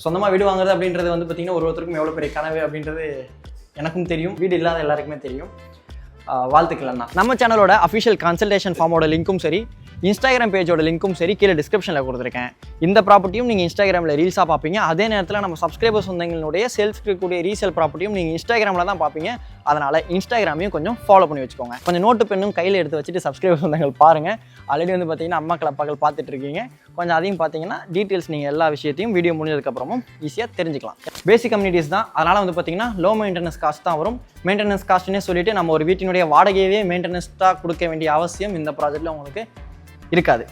சொந்தமாக வீடு வாங்குறது அப்படின்றது வந்து பார்த்திங்கன்னா ஒருத்தருக்கும் எவ்வளோ பெரிய கனவு அப்படின்றது எனக்கும் தெரியும், வீடு இல்லாத எல்லாருக்குமே தெரியும். வாழ்த்துக்கள் அண்ணா. நம்ம சேனலோட அஃபிஷியல் கன்சல்டேஷன் ஃபார்மோட லிங்க்கும் சரி, இன்ஸ்டாகிராம் பேஜோட லிங்க்கும் சரி கீழே டிஸ்கிரிப்ஷனில் கொடுத்துருக்கேன். இந்த ப்ராப்பர்ட்டியும் நீங்கள் இன்ஸ்டாகிராமில் ரீல்ஸாக பார்ப்பீங்க. அதே நேரத்தில் நம்ம சப்ஸ்கிரைபர்ஸ் சொந்தங்களுடைய சேல்ஸ் இருக்கக்கூடிய ரீசேல் ப்ராப்பர்ட்டியும் நீங்கள் இன்ஸ்டாகிராமில் தான் பார்ப்பீங்க. அதனால் இன்ஸ்டாகிராமையும் கொஞ்சம் ஃபாலோ பண்ணி வச்சுக்கோங்க. கொஞ்சம் நோட்டு பெண்ணும் கையில் எடுத்து வச்சுட்டு சப்ஸ்கிரைபர் சொந்தங்கள் பாருங்கள். ஆல்ரெடி வந்து பார்த்தீங்கன்னா அம்மாக்கள் அப்பாக்கள் பார்த்துட்டு இருக்கீங்க. கொஞ்சம் அதையும் பார்த்தீங்கன்னா டீட்டெயில்ஸ் நீங்கள் எல்லா விஷயத்தையும் வீடியோ முடிஞ்சதுக்கப்புறமும் ஈஸியாக தெரிஞ்சுக்கலாம். பேசிக் கம்யூனிட்டிஸ் தான், அதனால் வந்து பார்த்தீங்கன்னா லோ மெயின்டெனன்ஸ் காஸ்ட் தான் வரும். மெயின்டெனன்ஸ் காஸ்ட்னே சொல்லிட்டு நம்ம ஒரு வீட்டினுடைய வாடகையவே மெயின்டெனன்ஸ்டாக கொடுக்க வேண்டிய அவசியம் இந்த ப்ராஜெக்ட்டில் உங்களுக்கு இருக்காது.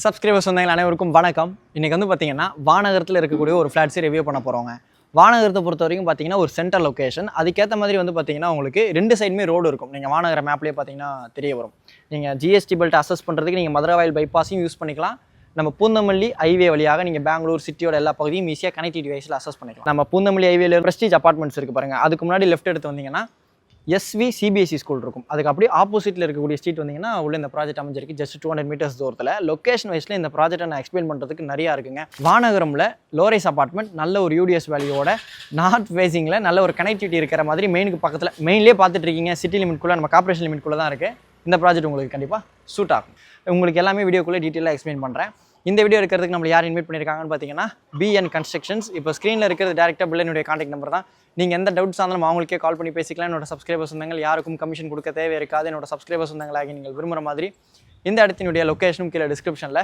சப்ஸ்கிரைபர்ஸ் சொந்தங்கள் அனைவருக்கும் வணக்கம். இன்றைக்கி வந்து பார்த்தீங்கன்னா வானகரத்தில் இருக்கக்கூடிய ஒரு ஃப்ளாட்ஸை ரிவ்யூ பண்ண போகிறோங்க. வானகரத்தை பொறுத்த வரைக்கும் பார்த்தீங்கன்னா ஒரு சென்டர் லொக்கேஷன். அதுக்கேற்ற மாதிரி வந்து பார்த்தீங்கன்னா உங்களுக்கு ரெண்டு சைடுமே ரோடு இருக்கும். நீங்கள் வானகர மேப்லேயே பார்த்தீங்கன்னா தெரிய வரும். நீங்கள் ஜிஎஸ்டி பெல்ட் அசஸ் பண்ணுறதுக்கு நீங்கள் மதுரவாயில் பைபாஸையும் யூஸ் பண்ணிக்கலாம். நம்ம பூந்தமல்லி ஹைவே வழியாக நீங்கள் பெங்களூர் சிட்டியோட எல்லா பகுதியும் ஈஸியாக கனெக்டிவிட்டி வைஸில் அசஸ் பண்ணிக்கலாம். நம்ம பூந்தமல்லி ஹைவேல பிரஸ்டீஜ் அப்பார்ட்மெண்ட்ஸ் இருக்குது பாருங்கள். அதுக்கு முன்னாடி லெஃப்ட் எடுத்து வந்தீங்கன்னா எஸ்வி சிபிஎஸ்சி ஸ்கூல் இருக்கும். அதுக்கு அப்படியே ஆப்போசிட்டில் இருக்கக்கூடிய ஸ்ட்ரீட் வந்தீங்கன்னா உள்ள இந்த ப்ராஜெக்ட் அமைஞ்சிருக்கு. ஜஸ்ட் 200 மீட்டர்ஸ் தூரத்தில். லொக்கேஷன் வைஸில் இந்த ப்ராஜெக்ட்டை நான் எக்ஸ்பிளைன் பண்ணுறதுக்கு நிறையா இருக்குங்க. வானகரமில் லோரைஸ் அப்பார்ட்மெண்ட் நல்ல ஒரு யூடிஎஸ் வேல்யூவோட நார்த் ஃபேசிங்கில் நல்ல ஒரு கனெக்டிவிட்டி இருக்கிற மாதிரி மெயினுக்கு பக்கத்தில் மெயின்லேயே பார்த்துட்டு இருக்கீங்க. சிட்டி லிமிட்குள்ளே நம்ம கார்பரேஷன் லிமிட்குள்ளே தான் இருக்குது. இந்த ப்ராஜெக்ட் உங்களுக்கு கண்டிப்பாக சூட் ஆகும். உங்களுக்கு எல்லாமே வீடியோக்குள்ளே டீட்டெயிலாக எக்ஸ்பிளைன் பண்ணுறேன். இந்த வீடியோ இருக்கிறதுக்கு நம்ம யார் இன்வைட் பண்ணியிருக்காங்கன்னு பார்த்தீங்கன்னா பிஎன் கன்ஸ்ட்ரக்ஷன்ஸ். இப்போ ஸ்க்ரீனில் இருக்கிறது டேரெக்டாக பிள்ளைனுடைய கான்டாக்ட் நம்பர் தான். நீங்கள் எந்த டவுட்ஸ் இருந்தாலும் அவங்களுக்கே கால் பண்ணி பேசிக்கலாம். என்னோட சப்ஸ்கிரைபர் சொந்தங்கள் யாருக்கும் கமிஷன் கொடுக்க தேவை இருக்காது. என்னோட சப்ஸ்கிரைபர் சொந்தங்களாகி நீங்கள் விரும்புகிற மாதிரி இந்த இடத்தினுடைய லொக்கேஷனும் கீழே டிஸ்கிரிப்ஷனில்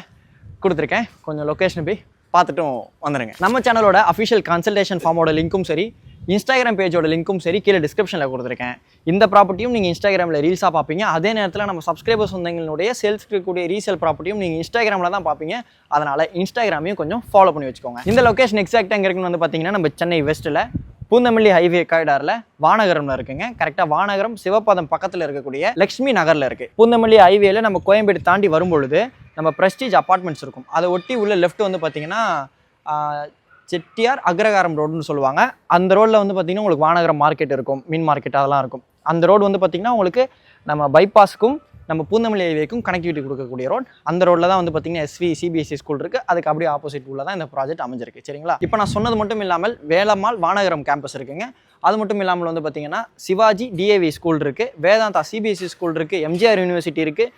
கொடுத்துருக்கேன். கொஞ்சம் லொக்கேஷனை போய் பார்த்துட்டும் வந்துடுங்க. நம்ம சேனலோட அஃபிஷியல் கன்சல்டேஷன் ஃபார்மோட லிங்க்கும் சரி, இன்ஸ்டாகிராம் பேஜோட லிங்க்கும் சரி கீழே டிஸ்கிரிப்ஷனில் கொடுத்துருக்கேன். இந்த ப்ராப்பர்ட்டியும் நீங்கள் இன்ஸ்டாகிராமில் ரீல்ஸாக பார்ப்பீங்க. அதே நேரத்தில் நம்ம சப்ஸ்கிரைபர் சொந்தங்களுடைய சேல்ஸ் இருக்கக்கூடிய ரீசேல் ப்ராப்பர்ட்டியும் நீங்கள் இன்ஸ்டாகிராமில் தான் பார்ப்பீங்க. அதனால் இன்ஸ்டாகிராமையும் கொஞ்சம் ஃபாலோ பண்ணி வச்சுக்கோங்க. இந்த லொக்கேஷன் எக்ஸாக்டாக எங்கே இருக்குன்னு வந்து பார்த்தீங்கன்னா நம்ம சென்னை வெஸ்ட்டில் பூந்தமல்லி ஹைவே காரிடாரில் வானகரம்ல இருக்குங்க. கரெக்டாக வானகரம் சிவபாதம் பக்கத்தில் இருக்கக்கூடிய லக்ஷ்மி நகரில் இருக்குது. பூந்தமல்லி ஹைவேல நம்ம கோயம்பேடு தாண்டி வரும்பொழுது நம்ம பிரஸ்டீஜ் அப்பார்ட்மெண்ட்ஸ் இருக்கும். அதை ஒட்டி உள்ள லெஃப்ட் வந்து பார்த்தீங்கன்னா செட்டியார் அக்ரகாரம் ரோடுன்னு சொல்லுவாங்க. அந்த ரோட்டில் வந்து பார்த்தீங்கன்னா உங்களுக்கு வானகரம் மார்க்கெட் இருக்கும், மீன் மார்க்கெட் அதெல்லாம் இருக்கும். அந்த ரோடு வந்து பார்த்தீங்கன்னா உங்களுக்கு நம்ம பைபாஸுக்கும் நம்ம பூந்தமல்லி ஹைவேக்கும் கனெக்டிவிட்டி கொடுக்கக்கூடிய ரோட். அந்த ரோட்டில் தான் வந்து பார்த்தீங்கன்னா எஸ்வி சிபிஎஸ்சி ஸ்கூல் இருக்குது. அதுக்கு அப்படியே ஆப்போசிட் உள்ள தான் இந்த ப்ராஜெக்ட் அமைஞ்சிருக்கு. சரிங்களா? இப்போ நான் சொன்னது மட்டும் இல்லாமல் வேலம்மாள் வானகரம் கேம்பஸ் இருக்குங்க. அது மட்டும் இல்லாமல் வந்து பார்த்தீங்கன்னா சிவாஜி டிஏவி ஸ்கூல் இருக்குது, வேதாந்தா சிபிஎஸ்சி ஸ்கூல் இருக்குது, எம்ஜிஆர் யூனிவர்சிட்டி இருக்குது.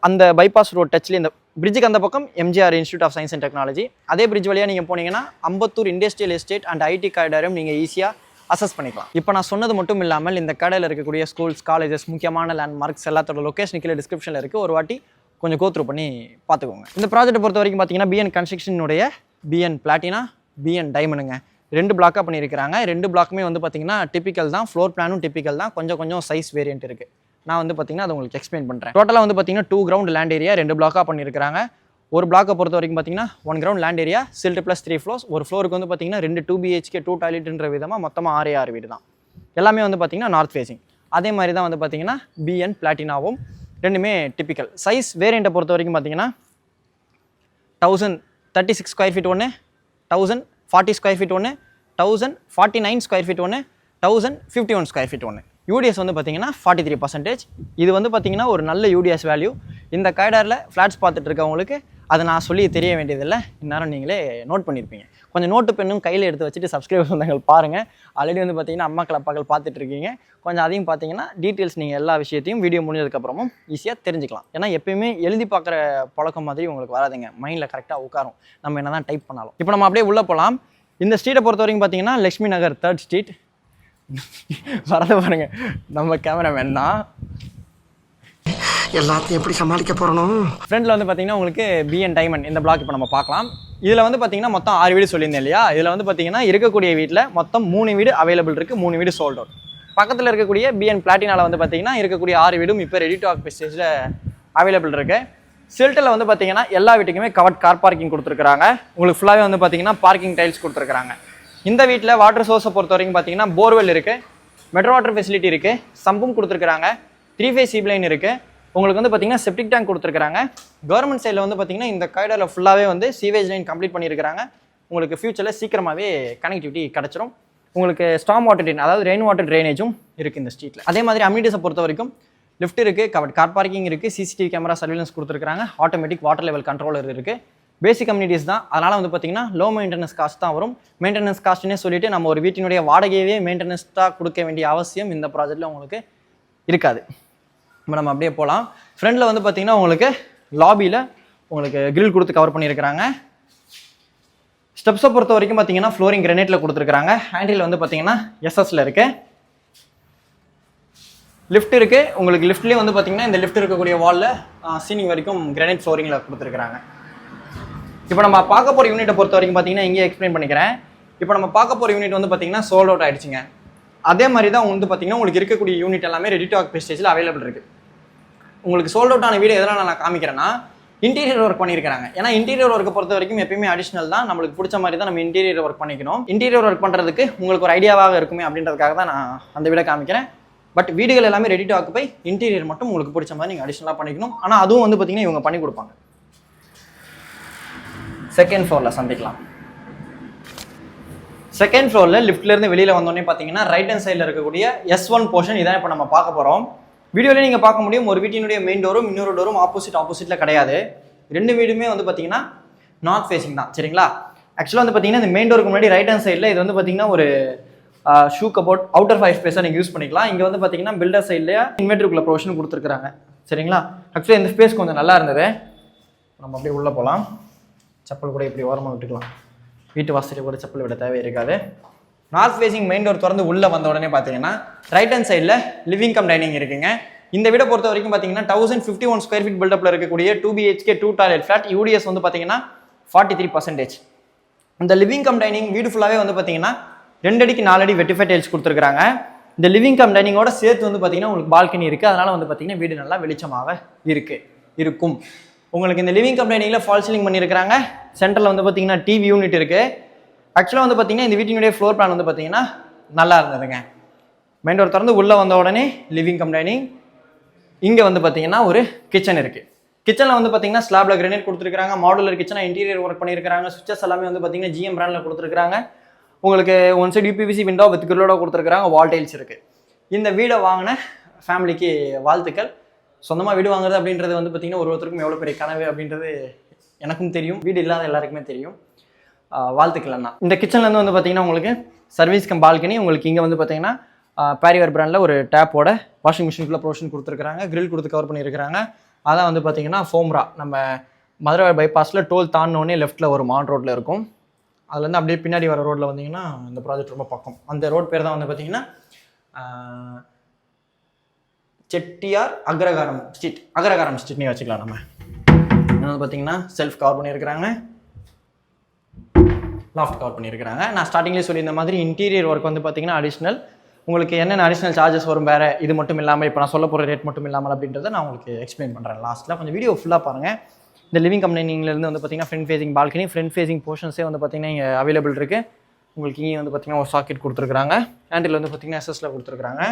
அந்த பைபாஸ் ரோட் டச்சில் இந்த பிரிட்ஜுக்கு அந்த பக்கம் MGR institute of science and technology. அதே பிரிட்ஜ் வழியாக நீங்கள் போனீங்கன்னா Ambattur industrial estate and IT காரிடாரும் நீங்கள் ஈஸியாக அசஸ் பண்ணிக்கலாம். இப்போ நான் சொன்னது மட்டும் இல்லாமல் இந்த கடையில் இருக்கக்கூடிய ஸ்கூல்ஸ், காலேஜஸ், முக்கியமான லேண்ட்மார்க்ஸ் எல்லாத்தோட லொக்கேஷன் கீழே டிஸ்கிரிப்ஷனில் இருக்குது. ஒரு வாட்டி கொஞ்சம் கோத்ரூ பண்ணி பார்த்துக்கோங்க. இந்த ப்ராஜெக்ட்டை பொறுத்த வரைக்கும் பார்த்தீங்கன்னா பிஎன் கன்ஸ்ட்ரக்ஷனுடைய பிஎன் பிளாட்டினா, பிஎன் டைமண்டுங்க 2 பிளாக்காக பண்ணியிருக்கிறாங்க. 2 பிளாக்குமே வந்து பார்த்தீங்கன்னா டிப்பிக்கல் தான். ஃப்ளோர் பிளானும் டிப்பிக்கல் தான். கொஞ்சம் சைஸ் வேரியன்ட் இருக்குது. நான் வந்து பார்த்தீங்கன்னா அது உங்களுக்கு எக்ஸ்பிளைன் பண்ணுறேன். டோட்டலாக வந்து பார்த்தீங்கன்னா 2 கிரவுண்ட் லேண்ட் ஏரியா 2 பிளாக்காக பண்ணியிருக்காங்க. ஒரு பிளாக்கை பொறுத்த வரைக்கும் பார்த்தீங்கன்னா 1 ground land area silt plus 3 floors. ஒரு ஃப்ளோருக்கு வந்து பார்த்தீங்கன்னா 2 2 BHK 2 டாய்லெட்ன்ற விதமாக மொத்தமாக 6 வீடு தான். எல்லாமே வந்து பார்த்தீங்கன்னா நார்த் ஃபேசிங். அதே மாதிரி தான் வந்து பார்த்தீங்கன்னா பிஎன் பிளாட்டினாவும் ரெண்டுமே டிப்பிக்கல். சைஸ் வேரியண்ட்டை பொறுத்த வரைக்கும் பார்த்தீங்கன்னா 1036 ஸ்கொயர் ஃபீட் ஒன்று, 1040 ஸ்கொயர் ஃபீட் ஒன்று, 1049 ஸ்கொயர் ஃபீட் ஒன்று, 1051 ஸ்கொயர் ஃபீட் ஒன்று. யூடிஎஸ் வந்து பார்த்தீங்கன்னா 43%. இது வந்து பார்த்தீங்கன்னா ஒரு நல்ல யூடிஎஸ் வேல்யூ. இந்த காரிடாரில் ஃப்ளாட்ஸ் பார்த்துட்டு இருக்கவங்களுக்கு அதை நான் சொல்லி தெரிய வேண்டியதில்லை. இந்நேரம் நீங்களே நோட் பண்ணியிருப்பீங்க. கொஞ்சம் நோட்டு பெண்ணும் கையில் எடுத்து வச்சுட்டு சப்ஸ்கிரைபர் சொந்தங்கள் பாருங்கள். ஆல்ரெடி வந்து பார்த்தீங்கன்னா அம்மாக்கள் அப்பாக்கள் பார்த்துட்டு இருக்கீங்க. கொஞ்சம் அதையும் பார்த்தீங்கன்னா டீட்டெயில்ஸ் நீங்கள் எல்லா விஷயத்தையும் வீடியோ முடிஞ்சதுக்கப்புறமும் ஈஸியாக தெரிஞ்சுக்கலாம். ஏன்னா எப்பயுமே எழுதி பார்க்குற பழக்கம் மாதிரி உங்களுக்கு வராதுங்க. மைண்டில் கரெக்டாக உட்காரும் நம்ம என்ன தான் டைப் பண்ணாலும். இப்போ நம்ம அப்படியே உள்ளே போகலாம். இந்த ஸ்ட்ரீட்டை பொறுத்த வரைக்கும் பார்த்தீங்கன்னா லக்ஷ்மி நகர் 3rd ஸ்ட்ரீட். வரத பாருங்க நம்ம கேமராமேன் தான். எல்லாத்தையும் எப்படி சமாளிக்க போறணும். ஃப்ரெண்டில் வந்து பார்த்தீங்கன்னா உங்களுக்கு பிஎன் டைமண்ட் இந்த பிளாக் இப்போ நம்ம பார்க்கலாம். இதில் வந்து பார்த்தீங்கன்னா மொத்தம் 6 வீடு சொல்லியிருந்தேன் இல்லையா? இதில் வந்து பார்த்தீங்கன்னா இருக்கக்கூடிய வீட்டில் மொத்தம் 3 வீடு அவைலபிள் இருக்குது. 3 வீடு சோல்ட் அவுட். பக்கத்தில் இருக்கக்கூடிய பிஎன் பிளாட்டினாவில் வந்து பார்த்தீங்கன்னா இருக்கக்கூடிய 6 வீடும் இப்போ ரெடி டு ஆக்குபை ஸ்டேஜில் அவைலபிள் இருக்குது. சில்ட்டில் வந்து பார்த்தீங்கன்னா எல்லா வீட்டுக்குமே கவர்ட் கார் பார்க்கிங் கொடுத்துருக்காங்க. உங்களுக்கு ஃபுல்லாகவே வந்து பார்த்தீங்கன்னா பார்க்கிங் டைல்ஸ் கொடுத்துருக்காங்க. இந்த வீட்டில் வாட்டர் சோர்ஸை பொறுத்த வரைக்கும் பார்த்தீங்கன்னா போர்வெல் இருக்குது, மெட்ரோ வாட்டர் ஃபெசிலிட்டி இருக்குது, சம்பும் கொடுத்துருக்காங்க, 3 ஃபேஸ் சீப் லைன் இருக்குது. உங்களுக்கு வந்து பார்த்தீங்கன்னா செப்டிக் டேங்க் கொடுத்துருக்காங்க. கவர்மெண்ட் சைடில் வந்து பார்த்தீங்கன்னா இந்த காரிடாரில் ஃபுல்லாகவே வந்து சீவேஜ் லைன் கம்ப்ளீட் பண்ணியிருக்காங்க. உங்களுக்கு ஃபியூச்சரில் சீக்கிரமாகவே கனெக்டிவிட்டி கிடச்சிரும். உங்களுக்கு ஸ்டாம் வாட்டர் ட்ரெயின், அதாவது ரெயின் வாட்டர் ட்ரைனேஜும் இருக்குது இந்த ஸ்ட்ரீட்டில். அதே மாதிரி அம்யூனிட்டிஸை பொறுத்த வரைக்கும் லிஃப்ட் இருக்குது, கார் பார்க்கிங் இருக்குது, சிசிடிவி கேமரா சர்வீலன்ஸ் கொடுத்துருக்காங்க, ஆட்டோமேட்டிக் வாட்டர் லெவல் கண்ட்ரோலர் இருக்குது. பேசிக் கம்யூனிட்டிஸ் தான், அதனால் வந்து பார்த்திங்கன்னா லோ மெயின்டெனன்ஸ் காஸ்ட் தான் வரும். மெயின்டெனன்ஸ் காஸ்ட்னே சொல்லிவிட்டு நம்ம ஒரு வீட்டினுடைய வாடகையவே மெயின்டெனன்ஸ்டாக கொடுக்க வேண்டிய அவசியம் இந்த ப்ராஜெக்ட்டில் உங்களுக்கு இருக்காது. இப்போ நம்ம அப்படியே போகலாம். ஃப்ரண்டில் வந்து பார்த்திங்கன்னா உங்களுக்கு லாபியில் உங்களுக்கு கிரில் கொடுத்து கவர் பண்ணியிருக்கிறாங்க. ஸ்டெப்ஸை பொறுத்த வரைக்கும் பார்த்தீங்கன்னா ஃப்ளோரிங் கிரானைட்டில் கொடுத்துருக்காங்க. ஹேண்டில் வந்து பார்த்தீங்கன்னா எஸ்எஸ்ல இருக்கு. லிஃப்ட் இருக்கு. உங்களுக்கு லிஃப்ட்லேயே வந்து பார்த்தீங்கன்னா இந்த லிஃப்ட் இருக்கக்கூடிய வாலில் சீலிங் வரைக்கும் கிரானைட் ஃப்ளோரிங்கில் கொடுத்துருக்காங்க. இப்போ நம்ம பார்க்க போகிற யூனிட்டை பொறுத்த வரைக்கும் பார்த்தீங்கன்னா இங்கே எக்ஸ்பிளைன் பண்ணிக்கிறேன். இப்போ நம்ம பார்க்க போகிற யூனிட் வந்து பார்த்தீங்கன்னா சோல்ட் அவுட் ஆயிடுச்சுங்க. அதே மாதிரி தான் வந்து பார்த்தீங்கன்னா உங்களுக்கு இருக்கக்கூடிய யூனிட் எல்லாமே ரெடி டு ஆக்குபை ஸ்டேஜில் அவைலபிள் இருக்குது. உங்களுக்கு சோல்ட் அவுட் ஆன வீடியோ எதனால் நான் காமிக்கிறேன்னா, இன்டீரியர் ஒர்க் பண்ணியிருக்காங்க. ஏன்னா இன்டீரியர் ஒர்க்கை பொறுத்த வரைக்கும் எப்பயுமே அடிஷனல் தான், நம்மளுக்கு பிடிச்ச மாதிரி தான் நம்ம இன்டீரியர் ஒர்க் பண்ணிக்கணும். இன்டீரியர் ஒர்க் பண்ணுறதுக்கு உங்களுக்கு ஒரு ஐடியாவாக இருக்குமே அப்படின்றதுக்காக தான் நான் அந்த வீடியோ காமிக்கிறேன். பட் வீடுகள் எல்லாமே ரெடி டு ஆக்குபை, இன்டீரியர் மட்டும் உங்களுக்கு பிடிச்ச மாதிரி நீங்கள் அடிஷனலாக பண்ணிக்கணும். ஆனால் அதுவும் வந்து பார்த்தீங்கன்னா இவங்க பண்ணி கொடுப்பாங்க. செகண்ட் ஃப்ளோரில் சந்திக்கலாம். செகண்ட் ஃப்ளோரில் லிஃப்ட்லேருந்து வெளியில் வந்தோடனே பார்த்தீங்கன்னா ரைட் ஹேண்ட் சைடில் இருக்கக்கூடிய S1 போர்ஷன் இதான் இப்போ நம்ம பார்க்க போகிறோம். வீடியோவில் நீங்கள் பார்க்க முடியும், ஒரு வீட்டினுடைய மெயின் டோரும் இன்னொரு டோரும் ஆப்போசிட்டில் கிடையாது. ரெண்டு வீடுமே வந்து பார்த்தீங்கன்னா நார்த் ஃபேஸிங் தான், சரிங்களா. ஆக்சுவலாக வந்து பார்த்தீங்கன்னா இந்த மெயின் டோருக்கு முன்னாடி ரைட் ஹேண்ட் சைடில் இது வந்து பார்த்தீங்கன்னா ஒரு ஷூ கபோர்ட் அவுட்டர் 5 ஸ்பேஸாக நீங்கள் யூஸ் பண்ணிக்கலாம். இங்கே வந்து பார்த்தீங்கன்னா பில்டர் சைட்லேயே இன்வெர்டருக்குள்ள ப்ரொவிஷன் கொடுத்துருக்காங்க, சரிங்களா. ஆக்சுவலாக இந்த ஸ்பேஸ் கொஞ்சம் நல்லா இருந்தது. நம்ம அப்படியே உள்ளே போகலாம். செப்பல் கூட இப்படி ஓரமாக விட்டுக்கலாம். வீட்டு வாசலில் கூட செப்பல் விட தேவை இருக்காது. நார்த் ஃபேஸிங் மெயின் டோர் திறந்து உள்ளே வந்த உடனே பார்த்தீங்கன்னா ரைட் ஹேண்ட் சைடில் லிவிங் கம் டைனிங் இருக்குங்க. இந்த வீடை பொறுத்த வரைக்கும் பார்த்தீங்கன்னா 1051 ஸ்கொயர் ஃபீட் பில்டப்பில் இருக்கக்கூடிய 2 BHK 2 டாய்லெட் ஃபிளாட். UDS வந்து பார்த்தீங்கன்னா 43%. இந்த லிவிங் கம் டைனிங் வீடு ஃபுல்லாகவே வந்து பார்த்தீங்கன்னா 2 அடிக்கு 4 அடி வெட்டிஃபை டைல்ஸ் கொடுத்துருக்காங்க. இந்த லிவிங் கம் டைனிங்கோட சேர்த்து வந்து பார்த்தீங்கன்னா உங்களுக்கு பால்கனி இருக்குது. அதனால் வந்து பார்த்தீங்கன்னா வீடு நல்லா வெளிச்சமாக இருக்கும். உங்களுக்கு இந்த லிவிங் கம் டைனிங்கில் ஃபால் சீலிங் பண்ணியிருக்காங்க. சென்டரில் வந்து பார்த்தீங்கன்னா டிவி யூனிட் இருக்குது. ஆக்சுவலாக வந்து பார்த்தீங்கன்னா இந்த வீட்டினுடைய ஃப்ளோர் பிளான் வந்து பார்த்தீங்கன்னா நல்லா இருந்ததுங்க. மெயின் டோர் திறந்து உள்ளே வந்த உடனே லிவிங் கம் டைனிங். இங்கே வந்து பார்த்தீங்கன்னா ஒரு கிச்சன் இருக்குது. கிச்சனில் வந்து பார்த்தீங்கன்னா ஸ்லாப்ல கிரானைட் கொடுத்துருக்காங்க. மாடுலர் கிச்சனாக இன்டீரியர் ஒர்க் பண்ணியிருக்காங்க. சுவிச்சஸ் எல்லாமே வந்து பார்த்தீங்கன்னா GM பிராண்டில் கொடுத்துருக்காங்க. உங்களுக்கு one side UPVC window with கிரிலோட கொடுத்துருக்காங்க. வால் டைல்ஸ் இருக்குது. இந்த வீடை வாங்கின ஃபேமிலிக்கு வாழ்த்துக்கள். சொந்தமாக வீடு வாங்குறது அப்படின்றது வந்து பார்த்தீங்கன்னா ஒருத்தருக்கும் எவ்வளோ பெரிய கனவு அப்படின்றது எனக்கும் தெரியும், வீடு இல்லாத எல்லாருக்குமே தெரியும். வாழ்த்துக்கள் அண்ணா. இந்த கிச்சன்லேருந்து வந்து பார்த்தீங்கன்னா உங்களுக்கு சர்வீஸ் கம் பால்கனி. உங்களுக்கு இங்கே வந்து பார்த்தீங்கன்னா பேரிவர் பிராண்டில் ஒரு டேப்போட வாஷிங் மிஷினுக்குள்ள ப்ரொவிஷன் கொடுத்துருக்காங்க. கிரில் கொடுத்து கவர் பண்ணியிருக்கிறாங்க. அதான் வந்து பார்த்தீங்கன்னா ஃபோம்ரா. நம்ம மதுரை பைபாஸில் டோல் தாண்டினோடனே லெஃப்ட்டில் ஒரு மான் ரோட்டில் இருக்கும். அதுலேருந்து அப்படியே பின்னாடி வர ரோட்டில் வந்தீங்கன்னா இந்த ப்ராஜெக்ட் ரொம்ப பக்கம். அந்த ரோட் பேர் தான் வந்து பார்த்தீங்கன்னா செட்டியார் அக்ரகாரம் ஸ்ட்ரீட்னே வச்சுக்கலாம். நம்ம வந்து பார்த்தீங்கன்னா செல்ஃப் கவர் பண்ணியிருக்கிறாங்க, லாஃப்ட் கவர் பண்ணியிருக்கிறாங்க. நான் ஸ்டார்டிங்லேயே சொல்லி இந்த மாதிரி இன்டீரியர் ஒர்க் வந்து பார்த்தீங்கன்னா அடிஷ்னல் உங்களுக்கு என்னென்ன அடிஷ்னல் சார்ஜஸ் வரும் வேறு, இது மட்டும் இல்லாமல் இப்போ நான் சொல்ல போகிற ரேட் மட்டும் இல்லாமல் அப்படின்றத நான் உங்களுக்கு எக்ஸ்பிளைன் பண்ணுறேன் லாஸ்ட்டில். கொஞ்சம் வீடியோ ஃபுல்லாக பாருங்கள். இந்த லிவிங் கம் டைனிங்லேருந்து வந்து பார்த்தீங்கன்னா front facing balcony, front facing போர்ஷன்ஸே வந்து பார்த்தீங்கன்னா இங்கே அவைலபிள் இருக்குது. உங்களுக்கு இங்கே வந்து பார்த்தீங்கன்னா ஒரு சாக்கெட் கொடுத்துருக்காங்க. ஹேண்டில் வந்து பார்த்தீங்கன்னா எஸ்எஸ்ல கொடுத்துருக்காங்க.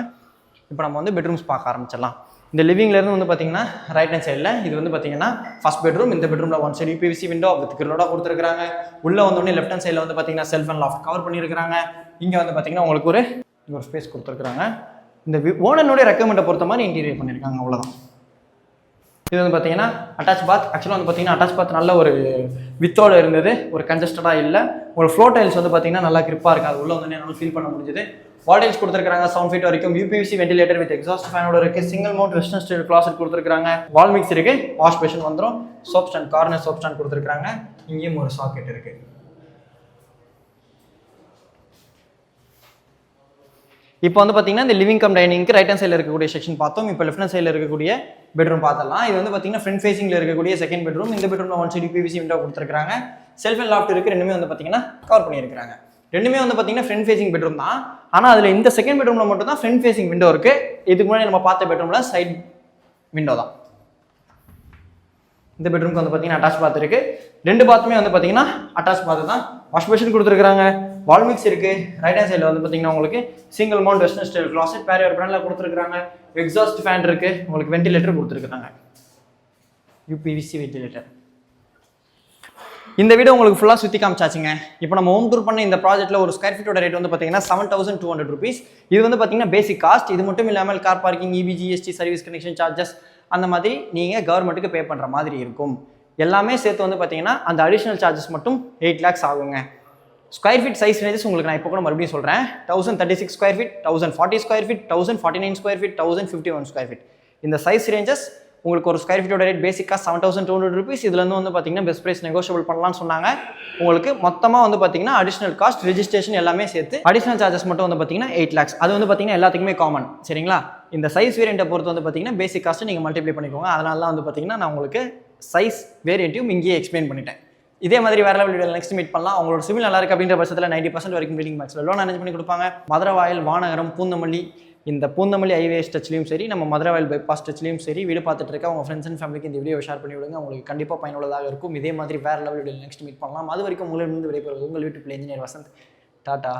இப்போ நம்ம வந்து பெட்ரூம்ஸ் பார்க்க ஆரம்பிச்சிடலாம். இந்த லிவிங்லேருந்து வந்து பார்த்தீங்கன்னா ரைட் ஹேண்ட் சைடில் இது வந்து பார்த்தீங்கன்னா ஃபர்ஸ்ட் பெட்ரூம். இந்த பெட்ரூமில் one side UPVC window with கிரிலோட கொடுத்துருக்காங்க. உள்ளே வந்தோடனே லெஃப்ட் ஹேண்ட் சைடில் வந்து பார்த்தீங்கன்னா செல்ஃப் அண்ட் லாஃப்ட் கவர் பண்ணியிருக்காங்க. இங்கே வந்து பார்த்தீங்கன்னா உங்களுக்கு ஒரு ஸ்பேஸ் கொடுத்துருக்காங்க. இந்த ஓனனுடைய ரெக்கமெண்டை பொறுத்த மாதிரி இன்டீரியர் பண்ணியிருக்காங்க, அவ்வளோதான். இது வந்து பார்த்தீங்கன்னா அட்டாச் பாத். ஆக்சுவலாக வந்து பார்த்தீங்கன்னா அட்டாச் பாத் நல்ல ஒரு வித்தோடு இருந்தது, ஒரு கன்ஜஸ்டடாக இல்லை. ஒரு ஃப்ளோர் டைல்ஸ் வந்து பார்த்தீங்கன்னா நல்லா கிரிப்பாக இருக்குது. அது உள்ள வந்து என்னால் ஃபீல் பண்ண முடிஞ்சது. வால் டைல்ஸ் கொடுத்துருக்காங்க 7 ஃபீட் வரைக்கும். UPVC வெண்டிலேட்டர் வித் எக்ஸாஸ்ட் ஃபேனோட இருக்குது. Single mount western style closet கொடுத்துருக்காங்க. வால் மிக்ஸ் இருக்குது. வாஷ் பேஷன் வந்துடும். Soap stand, corner soap stand கொடுத்துருக்காங்க. இங்கேயும் ஒரு சாக்கெட் இருக்குது. இப்போ வந்து பார்த்தீங்கன்னா இந்த லிவிங் கம் டைனிங்க்கு ரைட் ஹேண்ட் சைடில் இருக்கக்கூடிய செக்ஷன் பார்த்தோம். இப்போ லெஃப்ட் ஹேண்ட் சைடில் இருக்கக்கூடிய பெட்ரூம் பார்த்தலாம். இது வந்து பார்த்தீங்கன்னா ஃப்ரண்ட் ஃபேசிங்கில் இருக்கக்கூடிய செகண்ட் பெட்ரூம். இந்த பெட்ரூமில் ஒன் சைடு UPVC விண்டோ கொடுத்துருக்காங்க. செல்ஃப் அண்ட் லாஃப்ட் இருக்குது. ரெண்டுமே வந்து பார்த்தீங்கன்னா கவர் பண்ணியிருக்காங்க. ரெண்டுமே வந்து பார்த்தீங்கன்னா ஃப்ரண்ட் ஃபேசிங் பெட்ரூம் தான். ஆனால் அதில் இந்த செகண்ட் பெட்ரூமில் மட்டும் தான் ஃப்ரண்ட் ஃபேசிங் விண்டோ இருக்குது. இதுக்கு முன்னாடி நம்ம பார்த்த பெட்ரூமில் சைட் விண்டோ தான். இந்த பெட்ரூம்க்கு வந்து பார்த்தீங்கன்னா அட்டாச் பாத் இருக்குது. ரெண்டு பாத்துமே வந்து பார்த்தீங்கன்னா அட்டாச் பாத் தான். வாஷ் பேஷன் கொடுத்துருக்காங்க. வால் மிக்ஸ் இருக்குது. ரைட் ஹேண்ட் சைடில் வந்து பார்த்தீங்கன்னா உங்களுக்கு single mount western style closet barrier பிராண்டில் கொடுத்துருக்காங்க. எக்ஸாஸ்ட் ஃபேன் இருக்குது. உங்களுக்கு வெண்டிலேட்டர் கொடுத்துருக்காங்க. UPVC ventilator. இந்த வீடியோ உங்களுக்கு ஃபுல்லாக சுற்றி காமிச்சாச்சுங்க. இப்போ நம்ம ஹோம் டூர் பண்ண இந்த ப்ராஜெக்ட்டில் ஒரு ஸ்கொயர் ஃபீட்டோட ரேட் வந்து பார்த்தீங்கன்னா 7,200 rupees. இது வந்து பார்த்தீங்கன்னா பேசிக் காஸ்ட். இது மட்டும் இல்லாமல் car parking, EB, GST, service connection charges அந்த மாதிரி நீங்கள் கவர்மெண்ட்டுக்கு பே பண்ணுற மாதிரி இருக்கும். எல்லாமே சேர்த்து வந்து பார்த்தீங்கன்னா அந்த அடிஷனல் சார்ஜஸ் மட்டும் 8 lakhs ஆகுங்க. ஸ்கொயர் ஃபீட் சைஸ் ரேஞ்சஸ் உங்களுக்கு நான் இப்போ கூட மறுபடியும் சொல்கிறேன். 1036 square feet, 1040 square feet, 1049 square feet, 1051 square feet. இந்த சைஸ் ரேஞ்சஸ் உங்களுக்கு ஒரு ஸ்கொயர் ஃபீட்டோட ரேட் பேசிக்காக 7,200 rupees. இதுலேருந்து வந்து பார்த்தீங்கன்னா பெஸ்ட் ப்ரைஸ் நெகோஷியபிள் பண்ணலாம்னு சொன்னாங்க. உங்களுக்கு மொத்தமாக வந்து பார்த்தீங்கன்னா அடிஷனல் காஸ்ட், ரெஜிஸ்ட்ரேஷன் எல்லாமே சேர்த்து அடிஷனல் சார்ஜஸ் மட்டும் வந்து பார்த்தீங்கன்னா 8 lakhs. அது வந்து பார்த்தீங்கன்னா எல்லாத்துக்குமே காமன், சரிங்களா? இந்த சைஸ் வேரியண்ட்டை பொறுத்து வந்து பார்த்தீங்கன்னா பேசிக் காஸ்ட்டு நீங்கள் மல்டிப்ளை பண்ணிக்கோங்க. அதனால தான் வந்து பார்த்தீங்கன்னா நான் உங்களுக்கு சைஸ் வேரியண்ட்டையும் இங்கேயே எக்ஸ்பிளைன் பண்ணிட்டேன். இதே மாதிரி வேற லெவல் வீடியோ நெக்ஸ்ட் மீட் பண்ணலாம். உங்களோட சிவில் நல்லா இருக்கு அப்படின்ற பட்சத்தில் 90% வரைக்கும் பில்டிங் மேக்ஸில் லோன் அரேஞ்ச் பண்ணி கொடுப்பாங்க. மதுரவாயல், வானகரம், பூந்தமல்லி, இந்த பூந்தமல்லி ஹைவேஸ் டச்லையும் சரி, நம்ம மதுரவாயல் பைபாஸ் டச்லையும் சரி வீடியோ பார்த்துட்டு இருக்க உங்கள் ஃப்ரெண்ட்ஸ் அண்ட் ஃபேமிலிக்கு இந்த வீடியோ ஷேர் பண்ணி விடுங்க. உங்களுக்கு கண்டிப்பாக பயனுள்ளதாக இருக்கும். இதே மாதிரி வேற லெவல் வீடியோ நெக்ஸ்ட் மீட் பண்ணலாம். அது வரைக்கும் உங்களிடம் விடைபெறுவது உங்கள் வீட்டு இன்ஜினியர் வசந்த். டாடா.